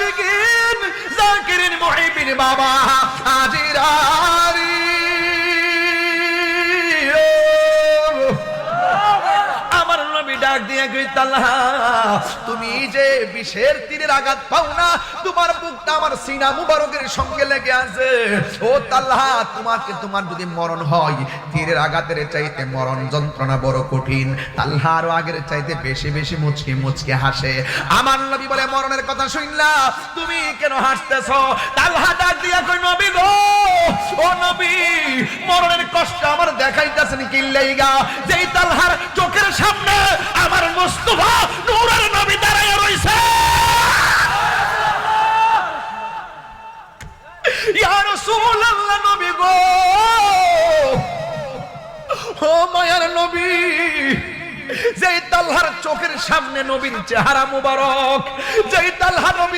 সাদিকিন জাকিরিন মুহিবিন বাবা হাজিরারি আমার নবী ডাক দিয়ে কই তালহা তুমি যে বিষের তীরের আঘাত পাও না তোমার বুকটা আমার সিনা মুবারকের সঙ্গে লেগে আছে ও তালহা তোমাকে তোমার যদি মরণ হয় তীরের আঘাতের চাইতে মরণ যন্ত্রণা বড় কঠিন তালহা আরো আগের চাইতে বেশি বেশি মুচকি মুচকি হাসে আমার নবী বলে মরণের কথা শুনলা তুমি কেন হাসতেছো তালহা ডাক দিয়া কই নবী গো ও নবী মরণের কষ্ট আমার দেখাইতাছেন কি লাইগা যেই তালহার চোখের সামনে আমার মুস্তাফা নূরের নবী দাঁড়ায় রইছে ইয়া রাসূলুল্লাহ নবী গো ও মায়ার নবী যেই তালহার চোখের সামনে নবীর চেহারা মুবারক যেই তালহা নবী